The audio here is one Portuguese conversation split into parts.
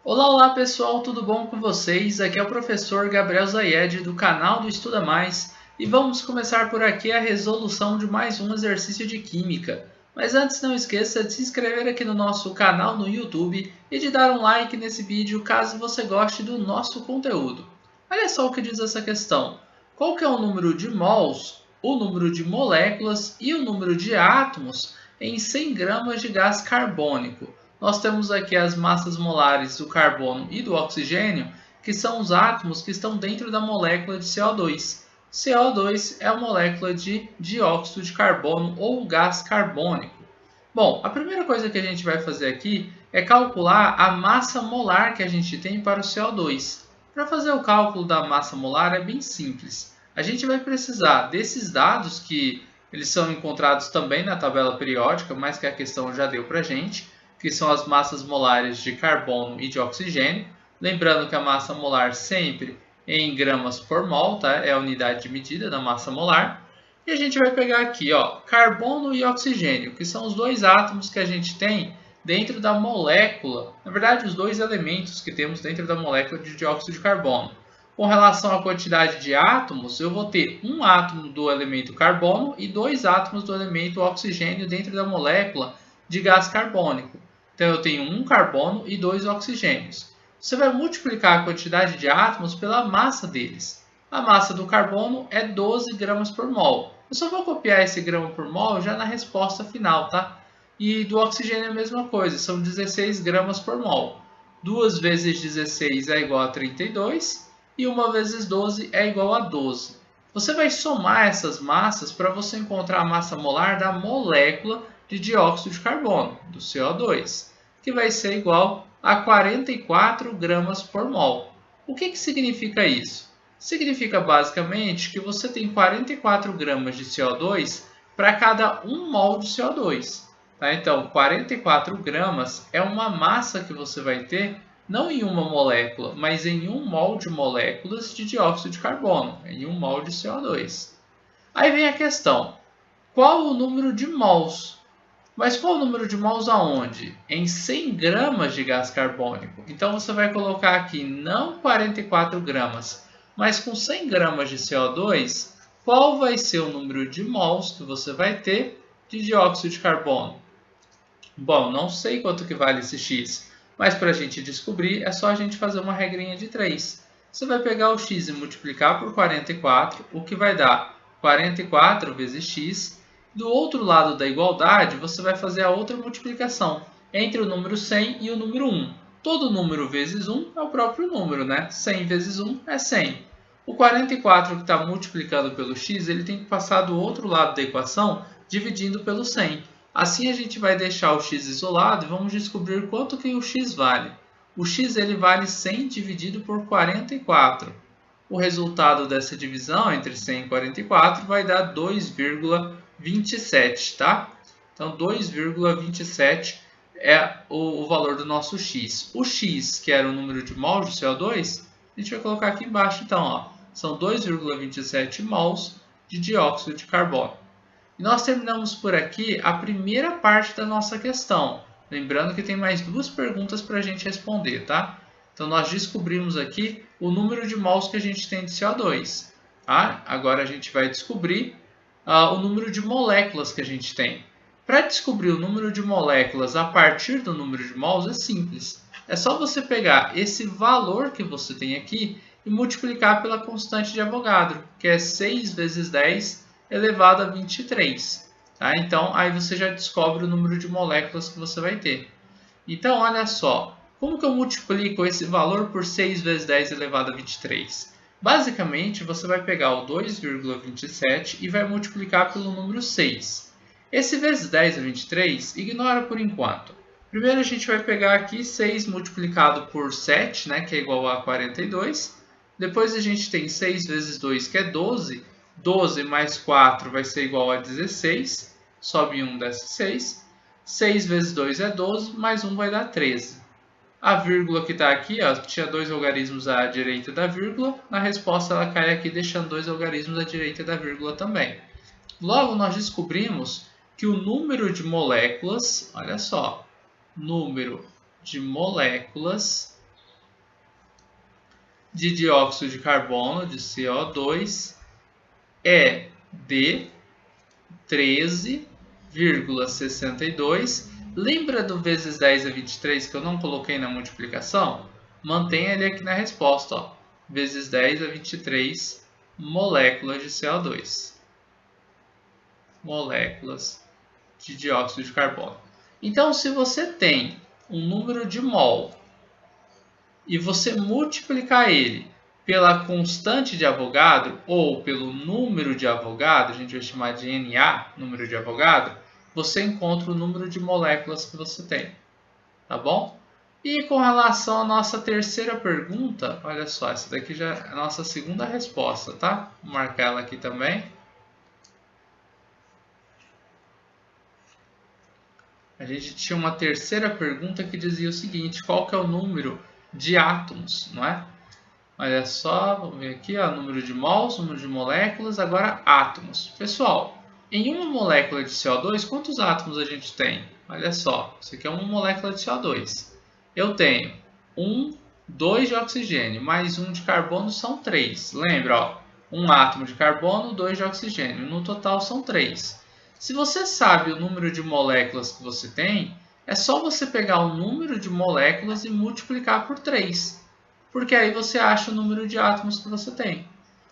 Olá, olá pessoal, tudo bom com vocês? Aqui é o professor Gabriel Zayed do canal do Estuda Mais e vamos começar por aqui a resolução de mais um exercício de Química. Mas antes não esqueça de se inscrever aqui no nosso canal no YouTube e de dar um like nesse vídeo caso você goste do nosso conteúdo. Olha só o que diz essa questão. Qual que é o número de mols, o número de moléculas e o número de átomos em 100 gramas de gás carbônico? Nós temos aqui as massas molares do carbono e do oxigênio, que são os átomos que estão dentro da molécula de CO2. CO2 é a molécula de dióxido de carbono ou gás carbônico. Bom, a primeira coisa que a gente vai fazer aqui é calcular a massa molar que a gente tem para o CO2. Para fazer o cálculo da massa molar é bem simples. A gente vai precisar desses dados que eles são encontrados também na tabela periódica, mas que a questão já deu para a gente, que são as massas molares de carbono e de oxigênio. Lembrando que a massa molar sempre em gramas por mol, tá? É a unidade de medida da massa molar. E a gente vai pegar aqui, ó, carbono e oxigênio, que são os dois átomos que a gente tem dentro da molécula, na verdade, os dois elementos que temos dentro da molécula de dióxido de carbono. Com relação à quantidade de átomos, eu vou ter um átomo do elemento carbono e dois átomos do elemento oxigênio dentro da molécula de gás carbônico. Então, eu tenho um carbono e dois oxigênios. Você vai multiplicar a quantidade de átomos pela massa deles. A massa do carbono é 12 gramas por mol. Eu só vou copiar esse grama por mol já na resposta final, tá? E do oxigênio é a mesma coisa, são 16 gramas por mol. 2 vezes 16 é igual a 32 e 1 vezes 12 é igual a 12. Você vai somar essas massas para você encontrar a massa molar da molécula de dióxido de carbono, do CO2, que vai ser igual a 44 gramas por mol. O que significa isso? Significa basicamente que você tem 44 gramas de CO2 para cada 1 mol de CO2. Tá? Então, 44 gramas é uma massa que você vai ter não em uma molécula, mas em 1 mol de moléculas de dióxido de carbono, em 1 mol de CO2. Aí vem a questão, qual o número de mols? Mas qual o número de mols aonde? Em 100 gramas de gás carbônico. Então você vai colocar aqui não 44 gramas, mas com 100 gramas de CO2, qual vai ser o número de mols que você vai ter de dióxido de carbono? Bom, não sei quanto que vale esse X, mas para a gente descobrir é só a gente fazer uma regrinha de 3. Você vai pegar o X e multiplicar por 44, o que vai dar 44 vezes X. Do outro lado da igualdade, você vai fazer a outra multiplicação entre o número 100 e o número 1. Todo número vezes 1 é o próprio número, né? 100 vezes 1 é 100. O 44 que está multiplicando pelo x, ele tem que passar do outro lado da equação dividindo pelo 100. Assim a gente vai deixar o x isolado e vamos descobrir quanto que o x vale. O x ele vale 100 dividido por 44. O resultado dessa divisão entre 100 e 44 vai dar 2,27, tá? Então 2,27 é o valor do nosso x. O x, que era o número de mols de CO2, a gente vai colocar aqui embaixo, então, ó, são 2,27 mols de dióxido de carbono. E nós terminamos por aqui a primeira parte da nossa questão. Lembrando que tem mais duas perguntas para a gente responder, tá? Então, nós descobrimos aqui o número de mols que a gente tem de CO2. Tá? Agora, a gente vai descobrir o número de moléculas que a gente tem. Para descobrir o número de moléculas a partir do número de mols é simples. É só você pegar esse valor que você tem aqui e multiplicar pela constante de Avogadro, que é 6 vezes 10 elevado a 23. Tá? Então, aí você já descobre o número de moléculas que você vai ter. Então, olha só. Como que eu multiplico esse valor por 6 vezes 10 elevado a 23? Basicamente, você vai pegar o 2,27 e vai multiplicar pelo número 6. Esse vezes 10 a 23, ignora por enquanto. Primeiro a gente vai pegar aqui 6 multiplicado por 7, né, que é igual a 42. Depois a gente tem 6 vezes 2, que é 12. 12 mais 4 vai ser igual a 16. Sobe 1, desce 6. 6 vezes 2 é 12, mais 1 vai dar 13. A vírgula que está aqui, ó, tinha 2 algarismos à direita da vírgula. Na resposta ela cai aqui, deixando 2 algarismos à direita da vírgula também. Logo, nós descobrimos que o número de moléculas, olha só, número de moléculas de dióxido de carbono, de CO2, é de 13,62. Lembra do vezes 10 a 23 que eu não coloquei na multiplicação? Mantenha ele aqui na resposta, ó. Vezes 10 a 23 moléculas de CO2. Moléculas de dióxido de carbono. Então, se você tem um número de mol e você multiplicar ele pela constante de Avogadro ou pelo número de Avogadro, a gente vai chamar de Na, número de Avogadro, você encontra o número de moléculas que você tem, tá bom? E com relação à nossa terceira pergunta, olha só, essa daqui já é a nossa segunda resposta, tá? Vou marcar ela aqui também. A gente tinha uma terceira pergunta que dizia o seguinte: qual que é o número de átomos, não é? Olha só, vamos ver aqui, ó, número de mols, número de moléculas, agora átomos. Pessoal, em uma molécula de CO2, quantos átomos a gente tem? Olha só, isso aqui é uma molécula de CO2. Eu tenho 2 de oxigênio, mais 1 de carbono são 3. Lembra, ó, um átomo de carbono, 2 de oxigênio. No total são 3. Se você sabe o número de moléculas que você tem, é só você pegar o número de moléculas e multiplicar por 3. Porque aí você acha o número de átomos que você tem.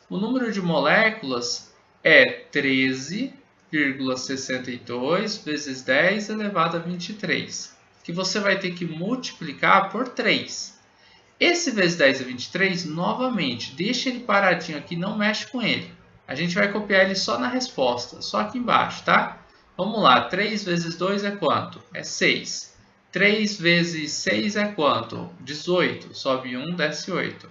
O número de moléculas é 13,62 vezes 10 elevado a 23, que você vai ter que multiplicar por 3. Esse vezes 10 a 23, novamente, deixa ele paradinho aqui, não mexe com ele. A gente vai copiar ele só na resposta, só aqui embaixo, tá? Vamos lá, 3 vezes 2 é quanto? É 6. 3 vezes 6 é quanto? 18. Sobe 1, desce 8.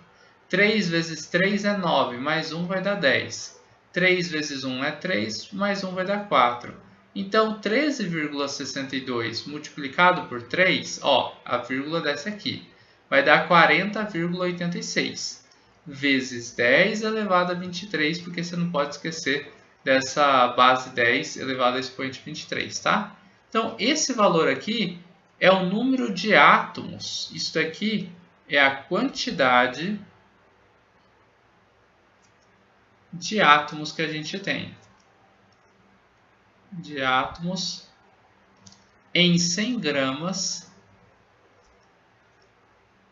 3 vezes 3 é 9, mais 1 vai dar 10. 3 vezes 1 é 3, mais 1 vai dar 4. Então, 13,62 multiplicado por 3, ó, a vírgula desce aqui, vai dar 40,86. Vezes 10 elevado a 23, porque você não pode esquecer dessa base 10 elevado a expoente 23, tá? Então, esse valor aqui é o número de átomos. Isto aqui é a quantidade de átomos que a gente tem. De átomos em 100 gramas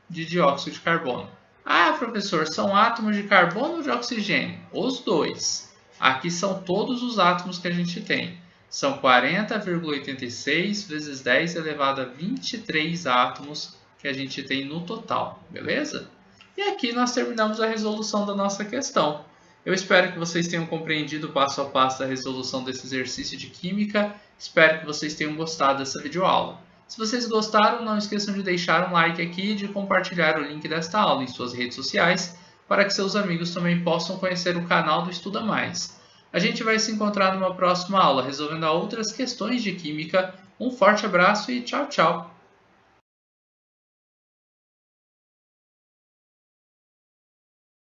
de dióxido de carbono. Ah, professor, são átomos de carbono ou de oxigênio? Os dois. Aqui são todos os átomos que a gente tem. São 40,86 vezes 10 elevado a 23 átomos que a gente tem no total, beleza? E aqui nós terminamos a resolução da nossa questão. Eu espero que vocês tenham compreendido o passo a passo da resolução desse exercício de química. Espero que vocês tenham gostado dessa videoaula. Se vocês gostaram, não esqueçam de deixar um like aqui e de compartilhar o link desta aula em suas redes sociais para que seus amigos também possam conhecer o canal do Estuda Mais. A gente vai se encontrar numa próxima aula, resolvendo outras questões de química. Um forte abraço e tchau, tchau!